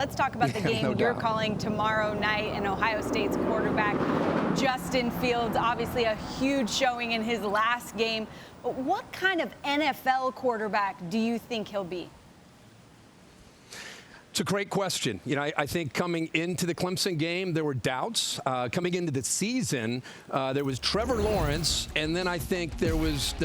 Let's talk about the game you're calling tomorrow night, and Ohio State's quarterback Justin Fields, obviously a huge showing in his last game. But what kind of NFL quarterback do you think he'll be? It's a great question. You know, I think coming into the Clemson game, there were doubts. Coming into the season, there was Trevor Lawrence, and then I think there was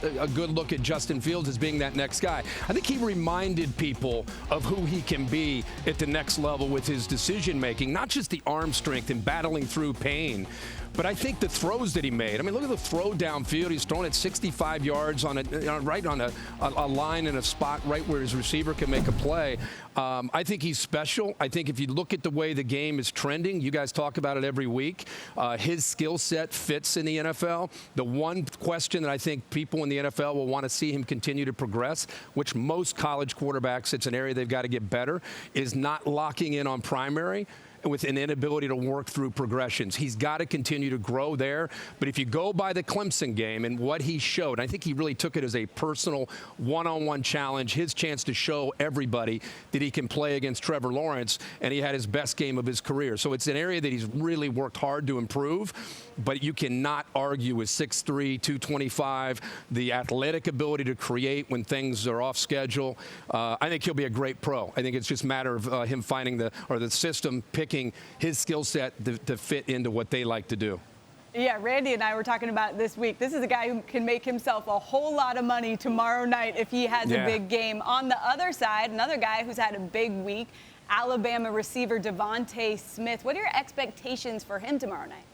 a good look at Justin Fields as being that next guy. I think he reminded people of who he can be at the next level with his decision-making, not just the arm strength and battling through pain, but I think the throws that he made. I mean, look at the throw downfield. He's thrown it 65 yards on right on a line in a spot right where his receiver can make a play. I think he's special. I think if you look at the way the game is trending, you guys talk about it every week, his skill set fits in the NFL. The one question that I think people in the NFL will want to see him continue to progress, which most college quarterbacks, it's an area they've got to get better, is not locking in on primary with an inability to work through progressions. He's got to continue to grow there. But if you go by the Clemson game and what he showed, I think he really took it as a personal one-on-one challenge, his chance to show everybody that he can play against Trevor Lawrence, and he had his best game of his career. So it's an area that he's really worked hard to improve, but you cannot argue with 6'3", 225, the athletic ability to create when things are off schedule. I think he'll be a great pro. I think it's just a matter of him finding the system, picking his skill set to fit into what they like to do. Yeah, Randy and I were talking about this week. This is a guy who can make himself a whole lot of money tomorrow night if he has a big game. On the other side, another guy who's had a big week, Alabama receiver DeVonta Smith. What are your expectations for him tomorrow night?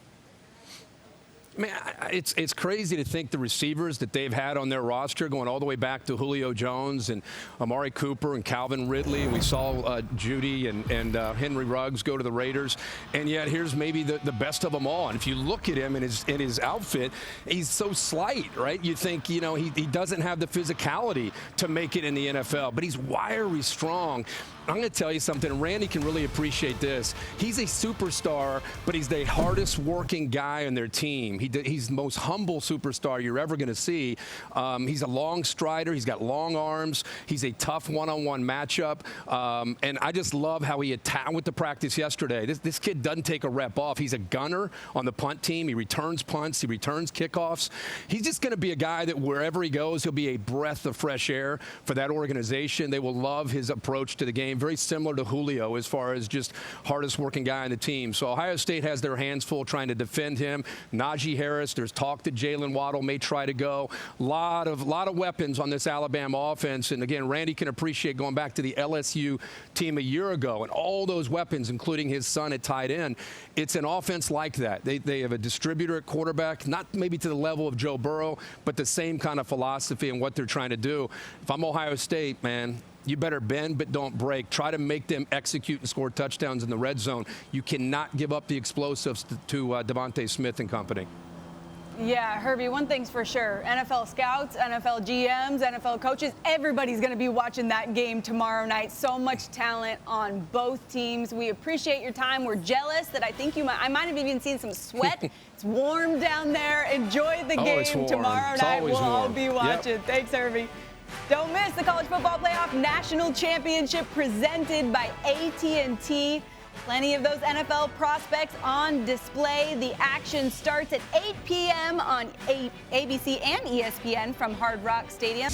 I mean, it's crazy to think the receivers that they've had on their roster going all the way back to Julio Jones and Amari Cooper and Calvin Ridley, and we saw Judy and Henry Ruggs go to the Raiders, and yet here's maybe the best of them all. And if you look at him in his outfit, he's so slight, right? You think, you know, he doesn't have the physicality to make it in the NFL, but he's wiry strong. I'm going to tell you something. Randy can really appreciate this. He's a superstar, but he's the hardest working guy on their team. He's the most humble superstar you're ever going to see. He's a long strider. He's got long arms. He's a tough one-on-one matchup. And I just love how he attacked with the practice yesterday. This kid doesn't take a rep off. He's a gunner on the punt team. He returns punts. He returns kickoffs. He's just going to be a guy that wherever he goes, he'll be a breath of fresh air for that organization. They will love his approach to the game. Very similar to Julio as far as just hardest working guy on the team. So Ohio State has their hands full trying to defend him. Najee Harris, there's talk that Jalen Waddle may try to go. Lot of weapons on this Alabama offense. And again, Randy can appreciate going back to the LSU team a year ago and all those weapons, including his son at tight end. It's an offense like that. They have a distributor at quarterback, not maybe to the level of Joe Burrow, but the same kind of philosophy and what they're trying to do. If I'm Ohio State, man, you better bend but don't break. Try to make them execute and score touchdowns in the red zone. You cannot give up the explosives to DeVonta Smith and company. Yeah, Herbie, one thing's for sure. NFL scouts, NFL GMs, NFL coaches, everybody's going to be watching that game tomorrow night. So much talent on both teams. We appreciate your time. We're jealous that I might have even seen some sweat. It's warm down there. Enjoy the game tomorrow night. We'll all be watching. Yep. Thanks, Herbie. Don't miss the College Football Playoff National Championship presented by AT&T. Plenty of those NFL prospects on display. The action starts at 8 p.m. on ABC and ESPN from Hard Rock Stadium.